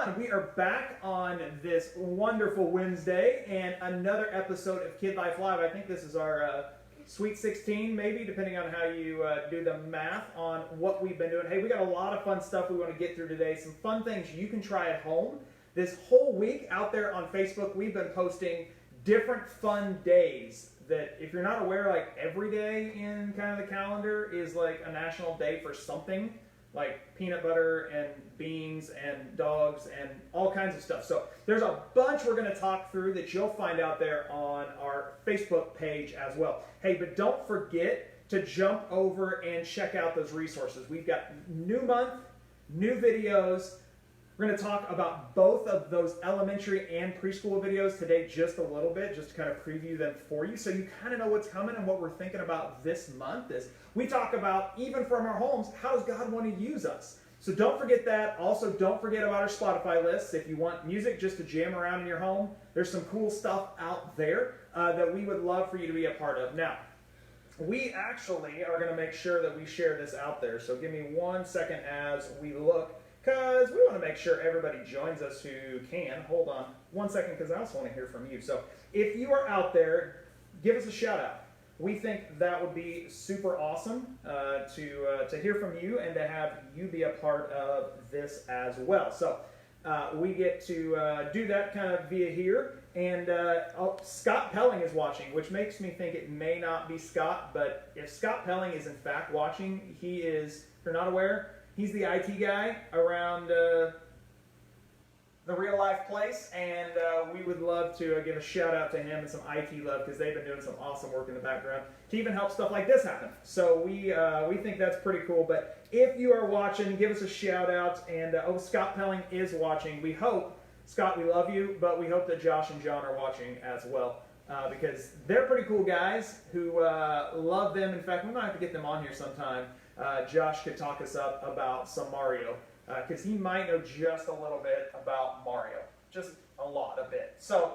on. We are back on this wonderful Wednesday and another episode of Kidlife Live. I think this is our Sweet 16, maybe, depending on how you do the math on what we've been doing. Hey, we got a lot of fun stuff we want to get through today. Some fun things you can try at home. This whole week out there on Facebook, we've been posting different fun days that, if you're not aware, like every day in kind of the calendar is like a national day for something, like peanut butter and beans and dogs and all kinds of stuff. So there's a bunch we're going to talk through that you'll find out there on our Facebook page as well. Hey, but don't forget to jump over and check out those resources. We've got new month, new videos. We're going to talk about both of those elementary and preschool videos today just a little bit, just to kind of preview them for you so you kind of know what's coming and what we're thinking about this month. As we talk about, even from our homes, how does God want to use us? So don't forget that. Also, don't forget about our Spotify lists. If you want music just to jam around in your home, there's some cool stuff out there that we would love for you to be a part of. Now, we actually are going to make sure that we share this out there. So give me 1 second as we look, because we want to make sure everybody joins us who can. Hold on 1 second, because I also want to hear from you. So if you are out there, give us a shout out. We think that would be super awesome to hear from you and to have you be a part of this as well. So we get to do that kind of via here. And Scott Pelling is watching, which makes me think it may not be Scott. But if Scott Pelling is in fact watching, he is, if you're not aware, he's the IT guy around the real life place, and we would love to give a shout out to him and some IT love, because they've been doing some awesome work in the background to even help stuff like this happen. So we think that's pretty cool. But if you are watching, give us a shout out. And Scott Pelling is watching. We hope, Scott, we love you, but we hope that Josh and John are watching as well, because they're pretty cool guys who love them. In fact, we might have to get them on here sometime. Josh could talk us up about some Mario, because he might know just a little bit about Mario, just a bit. So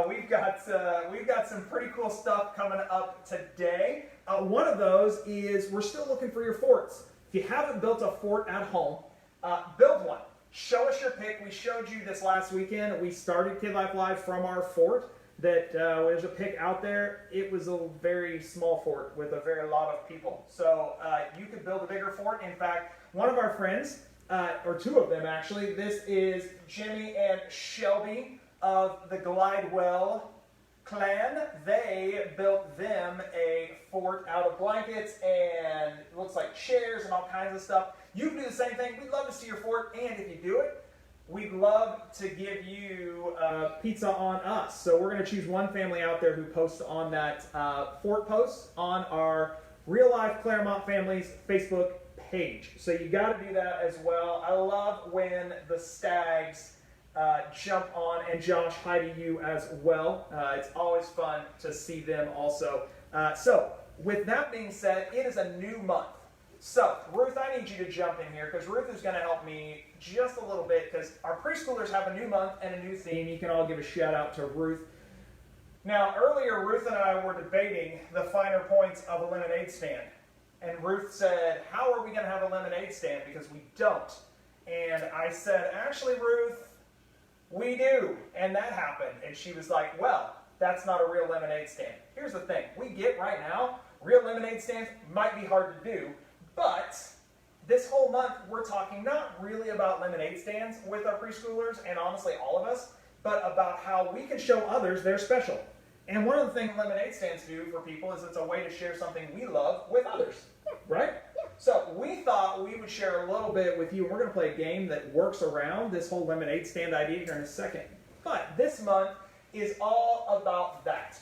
we've got some pretty cool stuff coming up today. One of those is we're still looking for your forts. If you haven't built a fort at home, build one. Show us your pic. We showed you this last weekend. We started Kidlife Live from our fort. That there's a pic out there. It was a very small fort with a very lot of people. So you could build a bigger fort. In fact, one of our friends, or two of them actually, this is Jimmy and Shelby of the Glidewell clan. They built them a fort out of blankets and it looks like chairs and all kinds of stuff. You can do the same thing. We'd love to see your fort, and if you do it, we'd love to give you pizza on us. So we're going to choose one family out there who posts on that fort post on our Real Life Claremont Families Facebook page. So you got to do that as well. I love when the Stags jump on, and Josh, hi to you as well. It's always fun to see them also. So with that being said, it is a new month. So, Ruth, I need you to jump in here, because Ruth is going to help me just a little bit, because our preschoolers have a new month and a new theme. You can all give a shout out to Ruth. Now, earlier, Ruth and I were debating the finer points of a lemonade stand. And Ruth said, how are we going to have a lemonade stand? Because we don't. And I said, actually, Ruth, we do. And that happened. And she was like, well, that's not a real lemonade stand. Here's the thing. We get right now, real lemonade stands might be hard to do. But this whole month, we're talking not really about lemonade stands with our preschoolers, and honestly all of us, but about how we can show others they're special. And one of the things lemonade stands do for people is it's a way to share something we love with others, right? So we thought we would share a little bit with you, and we're going to play a game that works around this whole lemonade stand idea here in a second. But this month is all about that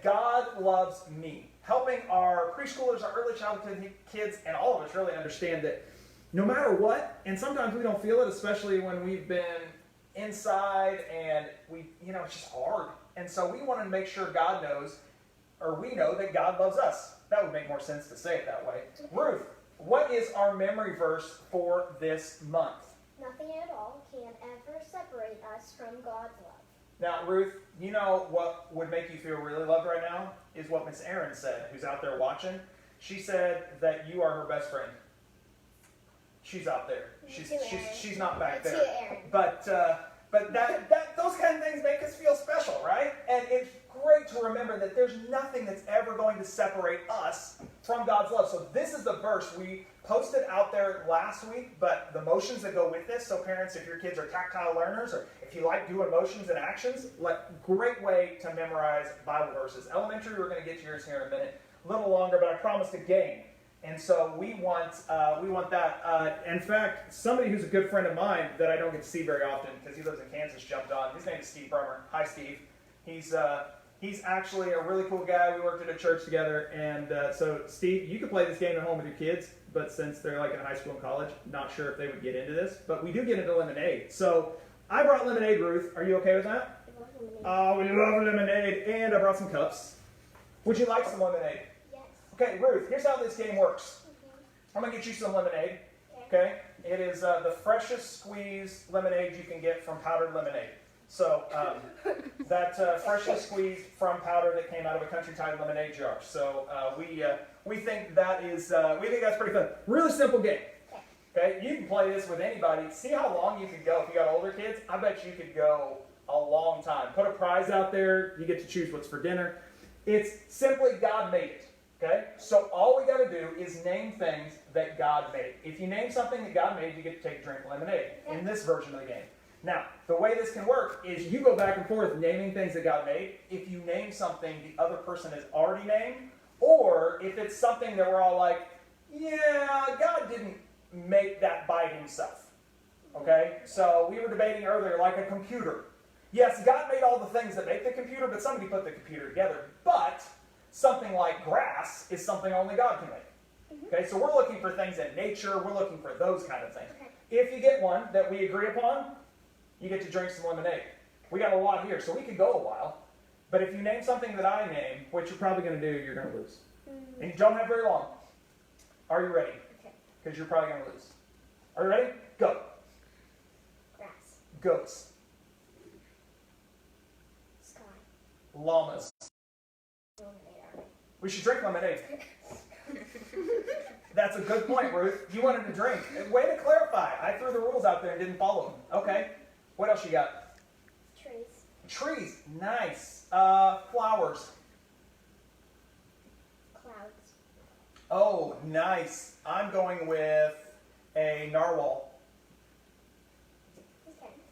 God loves me. Helping our preschoolers, our early childhood kids, and all of us really understand that no matter what, and sometimes we don't feel it, especially when we've been inside and it's just hard. And so we want to make sure God knows, or we know that God loves us. That would make more sense to say it that way. Ruth, what is our memory verse for this month? Nothing at all can ever separate us from God's love. Now, Ruth, you know what would make you feel really loved right now is what Miss Erin said, who's out there watching. She said that you are her best friend. She's out there. She's not back Me there. too, Aaron. But that those kind of things make us feel special, right? And it's great to remember that there's nothing that's ever going to separate us from God's love. So this is the verse we posted out there last week, but the motions that go with this, so parents, if your kids are tactile learners, or if you like doing motions and actions, great way to memorize Bible verses. Elementary, we're going to get to yours here in a minute, a little longer, but I promised a game. And so we want that. In fact, somebody who's a good friend of mine that I don't get to see very often because he lives in Kansas jumped on. His name is Steve Brummer. Hi, Steve. He's actually a really cool guy. We worked at a church together. And so, Steve, you can play this game at home with your kids, but since they're like in high school and college, not sure if they would get into this. But we do get into lemonade. So I brought lemonade, Ruth. Are you okay with that? I love lemonade. Oh, we love lemonade. And I brought some cups. Would you like some lemonade? Yes. Okay, Ruth, here's how this game works. I'm going to get you some lemonade. Okay? It is the freshest squeezed lemonade you can get from powdered lemonade. So that freshly squeezed from powder that came out of a Country Tide lemonade jar. So we think that is that's pretty fun. Really simple game. Okay, you can play this with anybody. See how long you could go if you got older kids. I bet you could go a long time. Put a prize out there. You get to choose what's for dinner. It's simply God made it. Okay, so all we got to do is name things that God made. If you name something that God made, you get to take a drink of lemonade in this version of the game. Now, the way this can work is you go back and forth naming things that God made. If you name something the other person has already named, or if it's something that we're all like, yeah, God didn't make that by himself. Okay? So we were debating earlier, like a computer. Yes, God made all the things that make the computer, but somebody put the computer together. But something like grass is something only God can make. Okay? So we're looking for things in nature. We're looking for those kind of things. If you get one that we agree upon, you get to drink some lemonade. We got a lot here, so we could go a while. But if you name something that I name, which you're probably going to do, you're going to lose. And you don't have very long. Are you ready? Okay. Because you're probably going to lose. Are you ready? Go. Grass. Goats. Sky. Llamas. Lemonade, alright. We should drink lemonade. That's a good point, Ruth. You wanted to drink. Way to clarify. I threw the rules out there and didn't follow them. Okay. What else you got? Trees. Trees. Nice. Flowers. Clouds. Oh, nice. I'm going with a narwhal.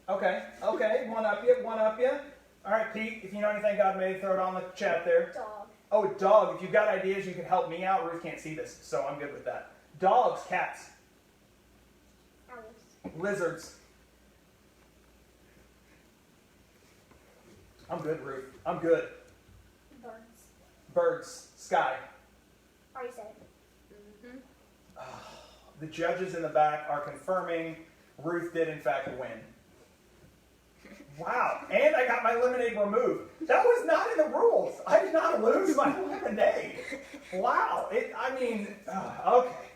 Okay. Okay. One up you. All right, Pete, if you know anything God made, throw it on the chat there. Dog. Oh, dog. If you've got ideas, you can help me out. Ruth can't see this, so I'm good with that. Dogs, cats, Owls. lizards. I'm good, Ruth. I'm good. Birds. Birds, sky. Already said it. The judges in the back are confirming Ruth did, in fact, win. Wow. And I got my lemonade removed. That was not in the rules. I did not lose my lemonade. Wow. Okay.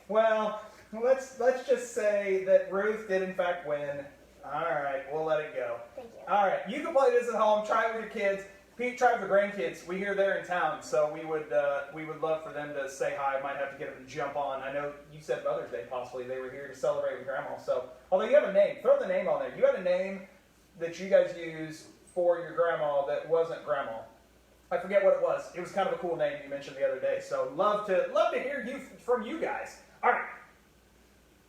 Well, let's just say that Ruth did, in fact, win. All right. We'll let it go. Thank you. All right. You can play this at home. Try it with your kids. Pete, try it with the grandkids. We hear they're in town, so we would love for them to say hi. Might have to get them to jump on. I know you said Mother's Day possibly. They were here to celebrate with Grandma. So, although you have a name, throw the name on there. You had a name that you guys use for your grandma that wasn't Grandma. I forget what it was. It was kind of a cool name you mentioned the other day. So love to hear from you guys. All right.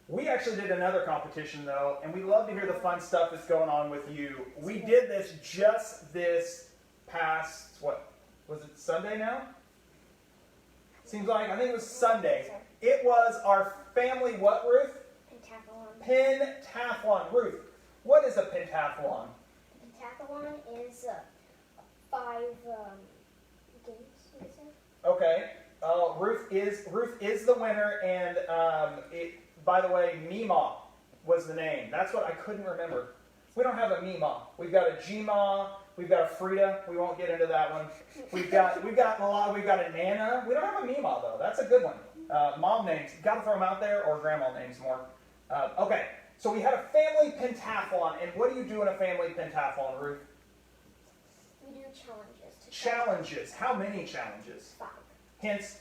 We actually did another competition though, and we love to hear the fun stuff that's going on with you. We did this just this past, what, was it Sunday now? Seems like, I think it was Sunday. It was our family what, Ruth? Pentathlon. Pentathlon. Ruth, what is a pentathlon? Pentathlon is 5 games, you could say. Okay. Ruth is the winner, and by the way, Mima was the name. That's what I couldn't remember. We don't have a Mima. We've got a Gma. We've got a Frida. We won't get into that one. We've got a lot. We've got a Nana. We don't have a Mima though. That's a good one. Mom names. Got to throw them out there, or grandma names more. Okay. So we had a family pentathlon, and what do you do in a family pentathlon, Ruth? We do challenges. Challenges. How many challenges? 5. Hence,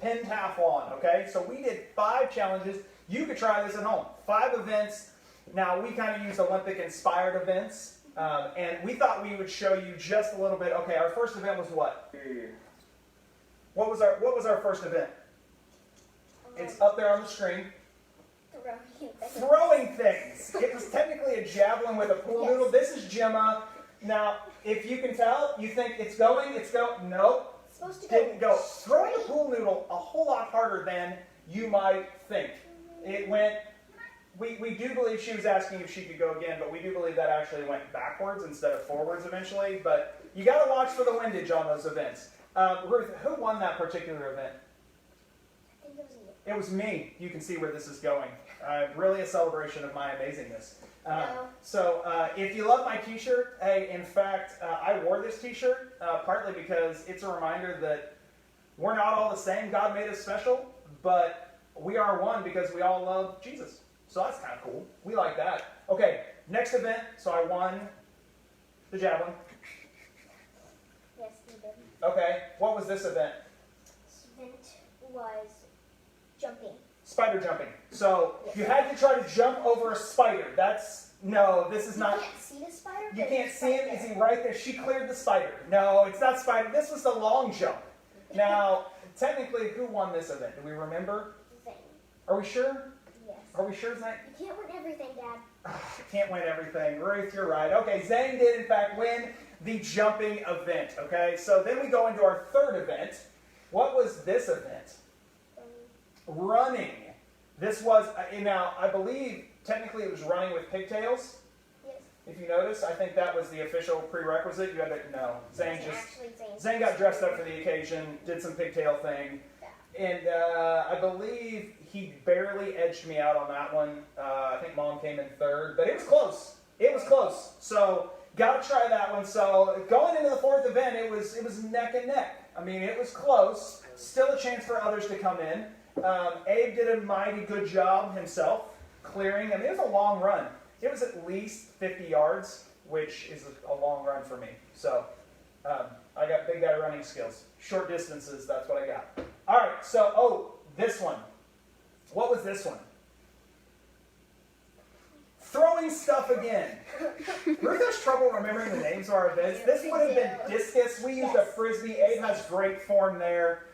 pentathlon, okay? So we did 5 challenges. you could try this at home. 5 events. Now, we kind of use Olympic-inspired events, and we thought we would show you just a little bit. Okay, our first event was what? What was our first event? It's up there on the screen. Throwing things. It was technically a javelin with a pool noodle. This is Gemma. Now, if you can tell, you think it's going. Nope. It's supposed to Didn't go. Throwing the pool noodle a whole lot harder than you might think. It went. We do believe she was asking if she could go again, but we do believe that actually went backwards instead of forwards eventually. But you got to watch for the windage on those events. Ruth, who won that particular event? I think it was you. It was me. You can see where this is going. Really a celebration of my amazingness. So if you love my t-shirt, hey, in fact, I wore this t-shirt partly because it's a reminder that we're not all the same. God made us special, but we are one because we all love Jesus. So that's kind of cool. We like that. Okay, next event. So I won the javelin. Yes, you did. Okay, what was this event? This event was jumping. Spider jumping. So you had to try to jump over a spider. No, this is not. You can't see the spider? You can't see him. Is he right there? She cleared the spider. No, it's not spider. This was the long jump. Now, technically, who won this event? Do we remember? Zane. Are we sure? Yes. Are we sure, Zane? You can't win everything, Dad. Can't win everything. Ruth, you're right. Okay, Zane did, in fact, win the jumping event. Okay, so then we go into our third event. What was this event? Running. This was, now, I believe, technically it was running with pigtails. Yes. If you notice, I think that was the official prerequisite. You had to, no, Zane Actually, Zane got dressed up for the occasion, did some pigtail thing, and I believe he barely edged me out on that one. I think Mom came in third, but it was close. It was close. So, got to try that one. So, going into the fourth event, it was neck and neck. I mean, it was close. Still a chance for others to come in. Abe did a mighty good job himself, clearing. I mean, it was a long run. It was at least 50 yards, which is a long run for me. So, I got big guy running skills. Short distances, that's what I got. All right, so, this one. What was this one? Throwing stuff again. Ruth has trouble remembering the names of our events. This would have been discus. We used a frisbee. Abe has great form there.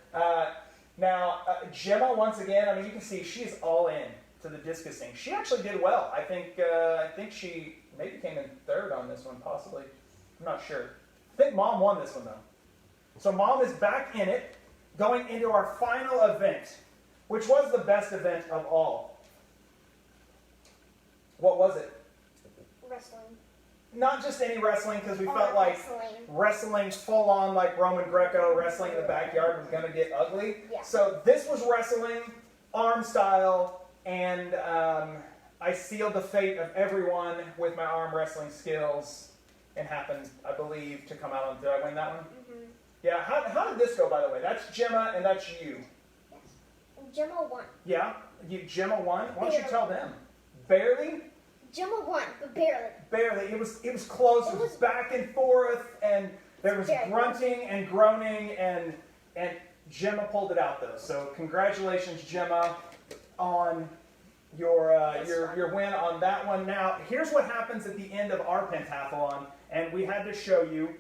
Now, Gemma, once again, I mean, you can see she's all in to the discusing. She actually did well. I think she maybe came in third on this one, possibly. I'm not sure. I think Mom won this one, though. So Mom is back in it, going into our final event, which was the best event of all. What was it? Wrestling. Not just any wrestling, because we felt like wrestling full on, like Roman Greco wrestling in the backyard was going to get ugly. Yeah. So this was wrestling, arm style, and I sealed the fate of everyone with my arm wrestling skills, and happened, I believe, to come out on. Did I win that one? Mm-hmm. Yeah. How did this go, by the way? That's Gemma, and that's you. Yes. Gemma won. Yeah. Gemma won. Why don't you tell them? Barely. Gemma won, but barely. Barely. It was close. It was back and forth, and there was grunting and groaning, and Gemma pulled it out though. So congratulations, Gemma, on your win on that one. Now here's what happens at the end of our pentathlon, and we had to show you.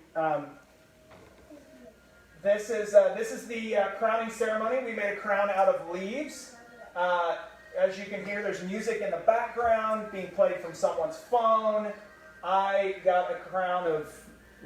This is the crowning ceremony. We made a crown out of leaves. As you can hear, there's music in the background being played from someone's phone. I got a crown of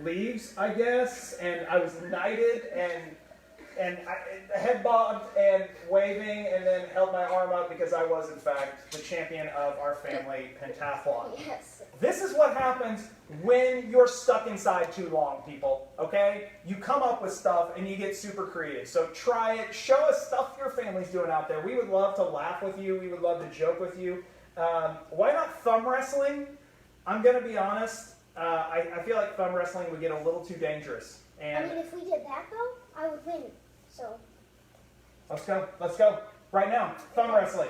leaves, I guess, and I was knighted, and I head bobbed and waving, and then held my arm up because I was, in fact, the champion of our family pentathlon. Yes. This is what happens when you're stuck inside too long, people, okay? You come up with stuff and you get super creative. So try it. Show us stuff your family's doing out there. We would love to laugh with you. We would love to joke with you. Why not thumb wrestling? I'm going to be honest. I feel like thumb wrestling would get a little too dangerous. And I mean, if we did that, though, I would win. So. Let's go. Let's go. Right now. Thumb wrestling.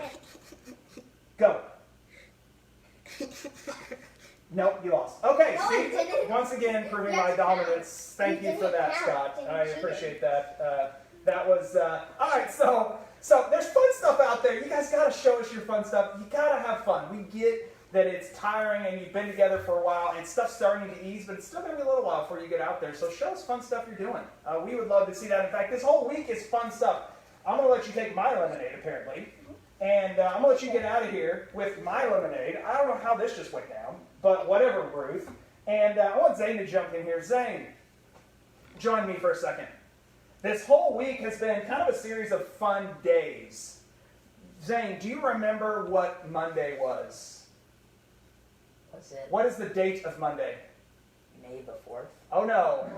Go. Nope, you lost. Okay, No, see, I didn't. once again, proving Yes, my dominance. Thank You you for didn't that, count. Scott. You I cheated. appreciate that. That was, all right, so So there's fun stuff out there. You guys got to show us your fun stuff. You got to have fun. We get that it's tiring and you've been together for a while and stuff's starting to ease, but it's still going to be a little while before you get out there. So show us fun stuff you're doing. We would love to see that. In fact, this whole week is fun stuff. I'm going to let you take my lemonade, apparently. And I'm going to let you get out of here with my lemonade. I don't know how this just went down, but whatever, Ruth. And I want Zane to jump in here. Zane, join me for a second. This whole week has been kind of a series of fun days. Zane, do you remember what Monday was? What's it? What is the date of Monday? May the 4th. Oh no.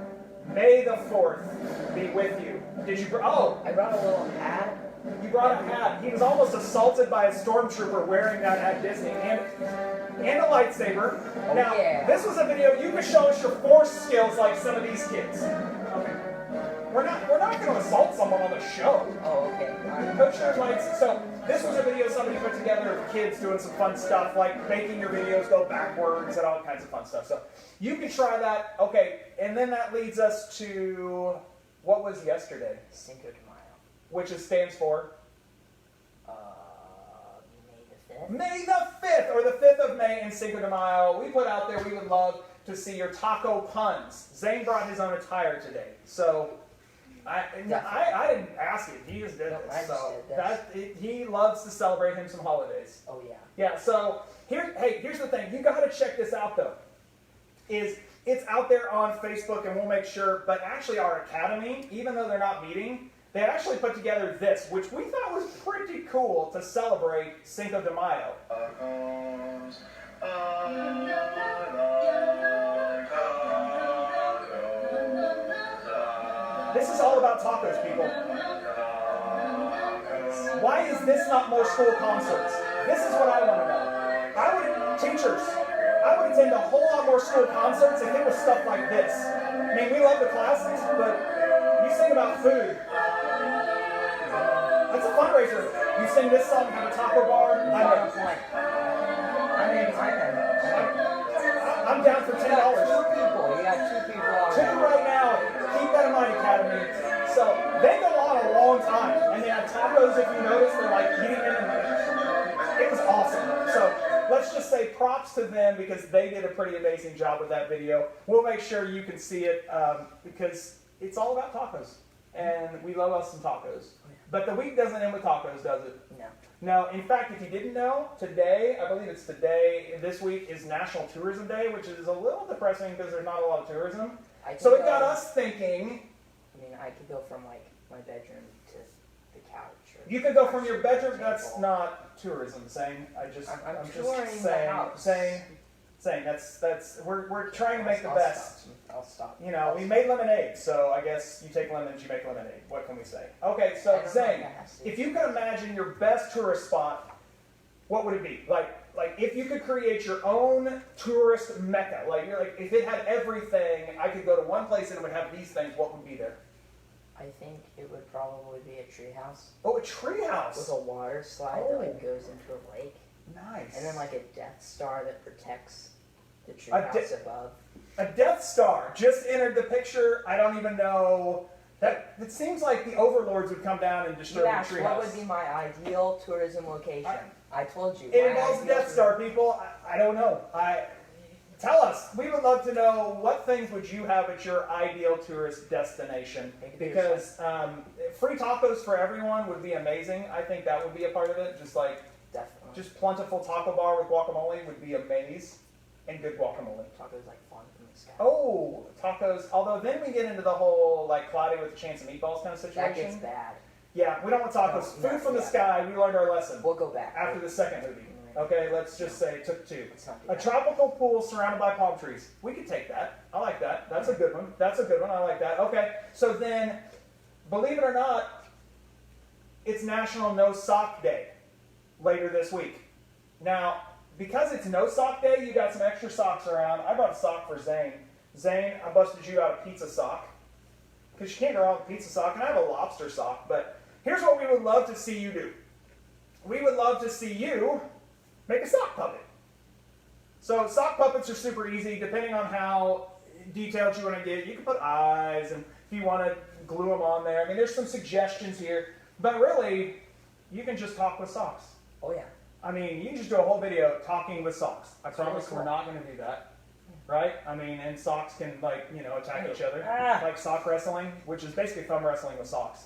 May the 4th be with you. Did you... I brought a little hat. You brought a hat. He was almost assaulted by a stormtrooper wearing that at Disney. And a lightsaber. Oh, Now, yeah. this was a video. You could show us your force skills like some of these kids. Okay. We're not going to assault someone on the show. Oh, okay. Coach your lights. So this was a video somebody put together of kids doing some fun stuff, like making your videos go backwards and all kinds of fun stuff. So you can try that. Okay, and then that leads us to what was yesterday, Cinco de Mayo. which stands for May the 5th. May the 5th, or the 5th of May in Cinco de Mayo. We put out there we would love to see your taco puns. Zane brought his own attire today, so. I didn't ask it. He just did No, this. I just So did this. he loves to celebrate him some holidays. Oh, yeah. Yeah. So here's the thing. You got to check this out though. It's out there on Facebook, and we'll make sure. But actually, our academy, even though they're not meeting, they actually put together this, which we thought was pretty cool to celebrate Cinco de Mayo. This is all about tacos, people. Why is this not more school concerts? This is what I want to know. Teachers, I would attend a whole lot more school concerts if it was stuff like this. I mean, we love the classics, but you sing about food. That's a fundraiser. You sing this song, have a taco bar. I'm down for $10. You got two people already. Two right now. Keep that in mind, Academy. So they go on a long time, and they have tacos. If you notice, they're like eating them, and it was awesome. So let's just say props to them because they did a pretty amazing job with that video. We'll make sure you can see it because it's all about tacos, and we love us some tacos. But the week doesn't end with tacos, does it? No. No, in fact, if you didn't know, today, I believe it's today, this week is National Tourism Day, which is a little depressing because there's not a lot of tourism. So it got us thinking. I mean, I could go from like my bedroom to the couch. You could go from your bedroom. That's not tourism. Saying I'm touring just the house. saying that's we're trying to make the best. I'll stop. You know, we made lemonade, so I guess you take lemons, you make lemonade. What can we say? Okay, so Zane, if you could imagine your best tourist spot, what would it be? Like if you could create your own tourist mecca, if it had everything, I could go to one place and it would have these things. What would be there? I think it would probably be a treehouse. Oh, a treehouse with a water slide that like goes into a lake. Nice. And then like a Death Star that protects the treehouse above. A Death Star just entered the picture. I don't even know. It seems like the overlords would come down and destroy the treehouse. What would be my ideal tourism location? I told you. It involves the Death Star, people. I don't know. Tell us. We would love to know what things would you have at your ideal tourist destination. Because free tacos for everyone would be amazing. I think that would be a part of it. Just plentiful taco bar with guacamole would be amazing. And good guacamole. Tacos like fun from the sky. Oh, tacos. Although then we get into the whole like cloudy with a chance of meatballs kind of situation. That gets bad. Yeah, we don't want tacos. Food from the sky. We learned our lesson. We'll go back after the second movie. Okay, let's just say it took two. A tropical pool surrounded by palm trees. We could take that. I like that. That's a good one. I like that. Okay, so then, believe it or not, it's National No Sock Day later this week. Now, because it's No Sock Day, you got some extra socks around. I brought a sock for Zane. Zane, I busted you out a pizza sock. Because you can't go wrong with a pizza sock. And I have a lobster sock. But here's what we would love to see you do. We would love to see you make a sock puppet. So sock puppets are super easy. Depending on how detailed you want to get, you can put eyes. And if you want to glue them on there. I mean, there's some suggestions here. But really, You can just talk with socks. Oh yeah. I mean, you can just do a whole video talking with socks. I promise cool. we're not going to do that. Right? I mean, and socks can, like, you know, attack each other. Ah. Like sock wrestling, which is basically thumb wrestling with socks.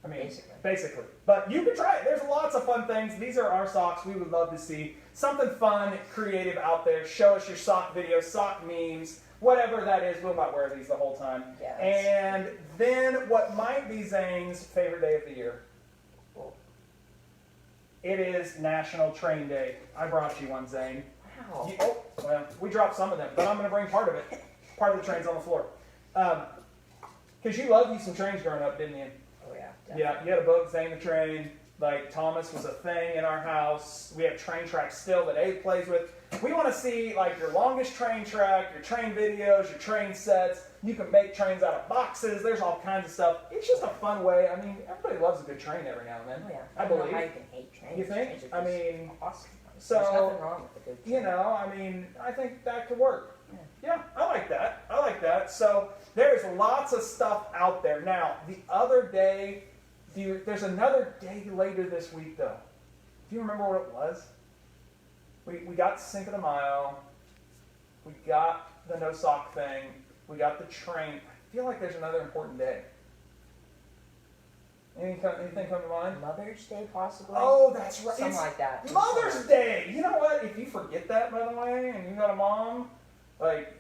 I mean, Basically. But you can try it. There's lots of fun things. These are our socks. We would love to see something fun, creative out there. Show us your sock videos, sock memes, whatever that is. We'll not wear these the whole time. Yeah, and then what might be Zane's favorite day of the year? Well, It is National Train Day. I brought you one, Zane. wow. Well, we dropped some of them, but I'm going to bring part of it. Part of the train's on the floor. Because you loved you some trains growing up, didn't you? Oh yeah. Yeah, you had a boat, Zane the Train. Like, Thomas was a thing in our house. We have train tracks still that Abe plays with. We want to see, like, your longest train track, your train videos, your train sets. You can make trains out of boxes. There's all kinds of stuff. It's just a fun way. I mean, everybody loves a good train every now and then. Oh yeah. I don't know believe. how you can hate trains. You think? Trains are I just mean, awesome. so, There's nothing wrong with a good train. you know, I mean, I think that could work. Yeah. Yeah, I like that. I like that. So there's lots of stuff out there. Now, the other day, there's another day later this week, though. Do you remember what it was? We got Cinco de Mayo. We got the no sock thing. We got the train. I feel like there's another important day. Anything come to mind? Mother's Day, possibly. Oh, that's right. Something It's like that. Mother's Day. You know what? If you forget that, by the way, and you got a mom, like,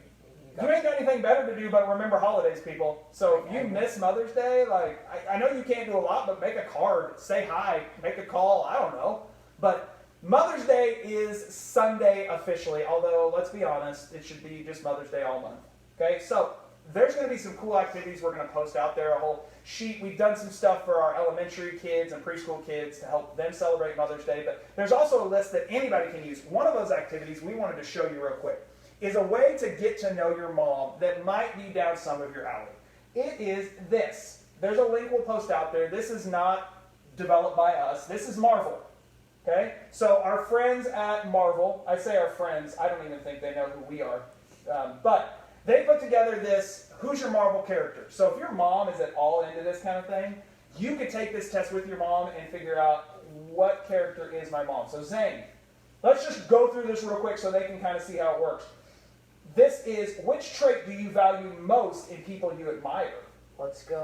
you ain't got anything better to do but remember holidays, people. So if you miss Mother's Day, like, I know you can't do a lot, but make a card, say hi, make a call, I don't know. But Mother's Day is Sunday officially, although, let's be honest, it should be just Mother's Day all month. Okay, so there's going to be some cool activities we're going to post out there, a whole sheet. We've done some stuff for our elementary kids and preschool kids to help them celebrate Mother's Day, but there's also a list that anybody can use. One of those activities we wanted to show you real quick is a way to get to know your mom that might be down some of your alley. It is this. There's a link we'll post out there. This is not developed by us. This is Marvel. Okay? So our friends at Marvel, I say our friends, I don't even think they know who we are. But they put together this, who's your Marvel character? So if your mom is at all into this kind of thing, you could take this test with your mom and figure out what character is my mom. So Zane, let's just go through this real quick so they can kind of see how it works. This is, which trait do you value most in people you admire? Let's go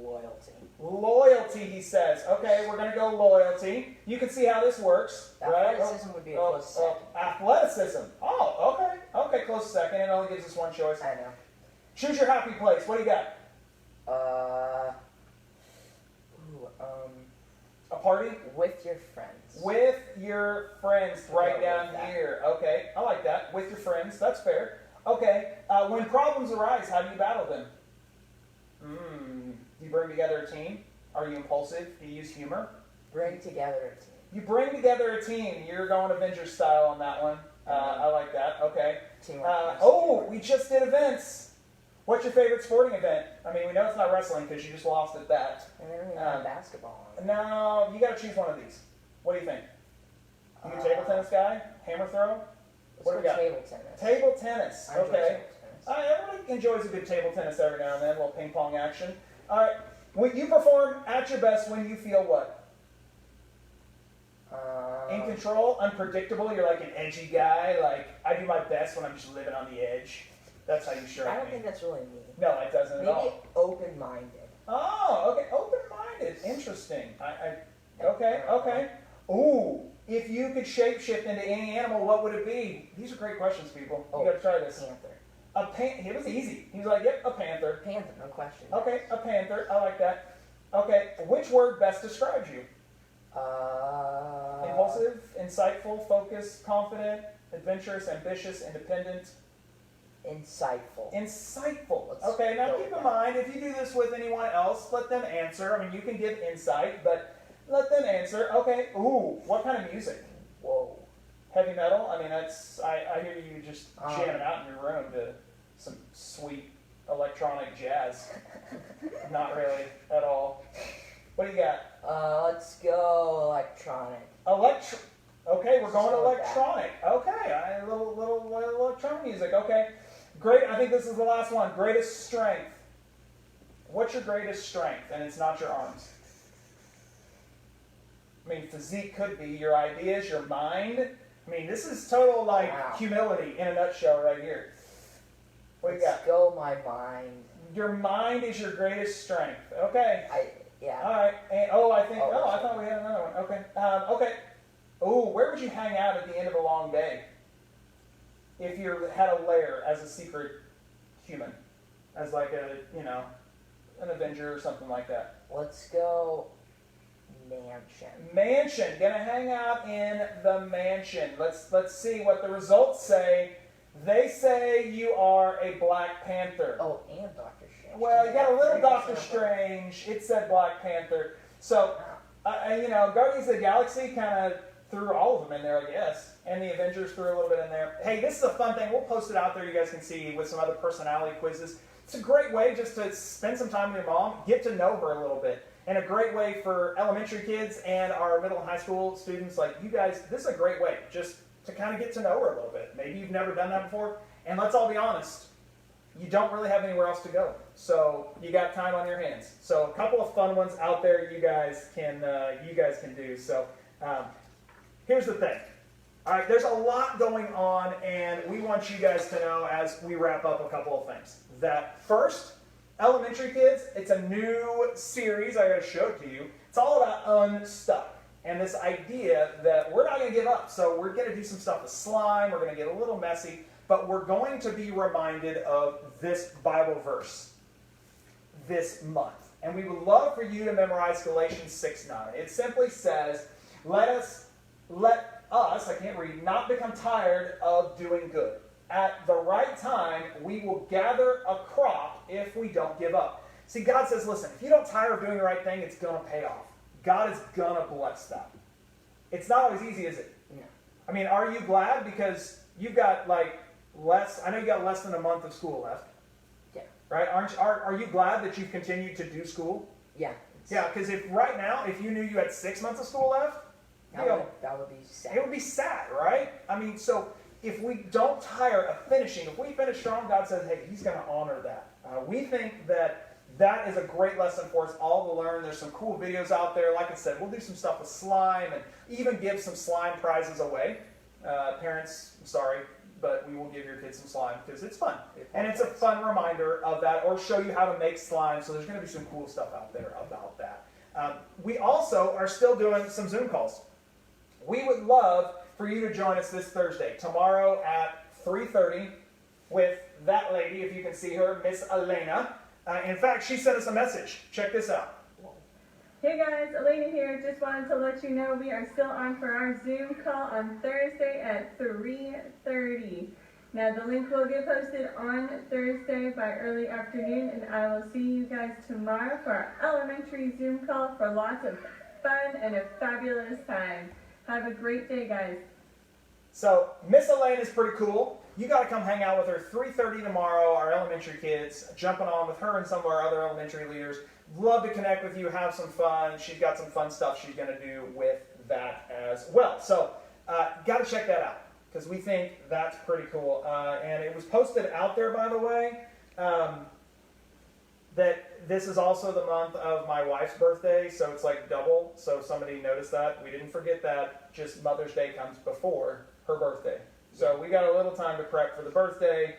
loyalty. Loyalty, he says. Okay, we're going to go loyalty. You can see how this works. Athleticism would be a close second. Athleticism. Oh, okay. Okay, close second. It only gives us one choice. I know. Choose your happy place. What do you got? A party? With your friends. With your friends, right Yeah, down with that. here. Okay, I like that. With your friends, that's fair. Okay, when problems arise, how do you battle them? Do you bring together a team? Are you impulsive? Do you use humor? Bring together a team. You bring together a team. You're going Avengers style on that one. I like that. Okay. Teamwork. We just did events. What's your favorite sporting event? I mean, we know it's not wrestling because you just lost at that. And then we have basketball. No, you got to choose one of these. What do you think? You a table tennis guy? Hammer throw? What do we got? Table tennis. Table tennis. I enjoy Okay. table tennis. Everybody enjoys a good table tennis every now and then, a little ping pong action. All right. When you perform at your best when you feel what? In control, unpredictable. You're like an edgy guy. Like, I do my best when I'm just living on the edge. That's how you strike me. I don't think that's really me. No, it doesn't at all. Maybe open-minded. Oh, okay. Open-minded. Interesting. Okay. Ooh, if you could shapeshift into any animal, what would it be? These are great questions, people. You gotta try this. Panther. It was easy. He was like, yep, a panther. Panther, no question. Okay, a panther. I like that. Okay, which word best describes you? Impulsive, insightful, focused, confident, adventurous, ambitious, independent. Insightful. Insightful. Okay, now keep in mind, if you do this with anyone else, let them answer. I mean, you can give insight, but let them answer. Okay, ooh, what kind of music? Whoa. Heavy metal? I mean, I hear you just jamming out in your room to some sweet electronic jazz. Not really, at all. What do you got? Let's go electronic. Okay, we're going So electronic. Okay, a little electronic music. Okay, great. I think this is the last one. Greatest strength. What's your greatest strength? And it's not your arms. I mean, physique could be your ideas, your mind. I mean, this is total, like, humility in a nutshell right here. What do you got? Let's go my mind. Your mind is your greatest strength. Okay. Yeah. All right. And, I that's thought we had another one. Okay. Okay. Oh, where would you hang out at the end of a long day? If you had a lair as a secret human, as like an Avenger or something like that. Let's go mansion. Mansion. Gonna hang out in the mansion. Let's see what the results say. They say you are a Black Panther. Oh, and Doctor Strange. Well, you got a little Doctor Strange. It said Black Panther. So, Guardians of the Galaxy kind of threw all of them in there, I guess. And the Avengers threw a little bit in there. Hey, this is a fun thing. We'll post it out there. You guys can see with some other personality quizzes. It's a great way just to spend some time with your mom, get to know her a little bit. And a great way for elementary kids and our middle and high school students like you guys. This is a great way just to kind of get to know her a little bit. Maybe you've never done that before. And let's all be honest, you don't really have anywhere else to go. So you got time on your hands. So a couple of fun ones out there you guys can do. So here's the thing. All right, there's a lot going on, and we want you guys to know as we wrap up a couple of things. That first, elementary kids, it's a new series. I got to show it to you. It's all about unstuck. And this idea that we're not going to give up. So we're going to do some stuff with slime. We're going to get a little messy. But we're going to be reminded of this Bible verse this month. And we would love for you to memorize Galatians 6:9. It simply says, let us, I can't read, not become tired of doing good. At the right time, we will gather a crop if we don't give up. See, God says, listen, if you don't tire of doing the right thing, it's going to pay off. God is going to bless that. It's not always easy, is it? No. I mean, are you glad? Because you've got I know you got less than a month of school left. Yeah. Right? Are you glad that you've continued to do school? Yeah. Yeah, because if you knew you had 6 months of school left, that would be sad. It would be sad, right? I mean, so if we don't tire of finishing, if we finish strong, God says, hey, he's going to honor that. We think that is a great lesson for us all to learn. There's some cool videos out there. Like I said, we'll do some stuff with slime and even give some slime prizes away. Parents, I'm sorry, but we will give your kids some slime because it's fun. And it's a fun reminder of that, or show you how to make slime. So there's going to be some cool stuff out there about that. We also are still doing some Zoom calls. We would love for you to join us this Thursday, tomorrow at 3:30 with that lady, if you can see her, Miss Elena. In fact, she sent us a message. Check this out. Hey guys, Elena here. Just wanted to let you know we are still on for our Zoom call on Thursday at 3:30. Now the link will get posted on Thursday by early afternoon, and I will see you guys tomorrow for our elementary Zoom call for lots of fun and a fabulous time. Have a great day, guys. So Miss Elaine is pretty cool. You got to come hang out with her 3:30 tomorrow. Our elementary kids jumping on with her and some of our other elementary leaders. Love to connect with you, have some fun. She's got some fun stuff she's going to do with that as well. So got to check that out because we think that's pretty cool. And it was posted out there, by the way, that this is also the month of my wife's birthday, so it's like double. So somebody noticed that. We didn't forget that. Just Mother's Day comes before her birthday. So we got a little time to prep for the birthday.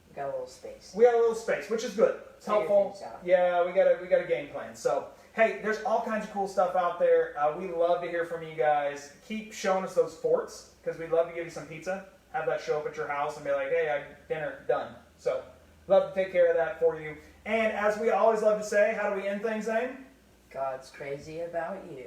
We got a little space. We got a little space, which is good. It's helpful. Yeah, we got a game plan. So hey, there's all kinds of cool stuff out there. We love to hear from you guys. Keep showing us those forts because we'd love to give you some pizza. Have that show up at your house and be like, hey, dinner done. So love to take care of that for you. And as we always love to say, how do we end things, Zane? God's crazy about you.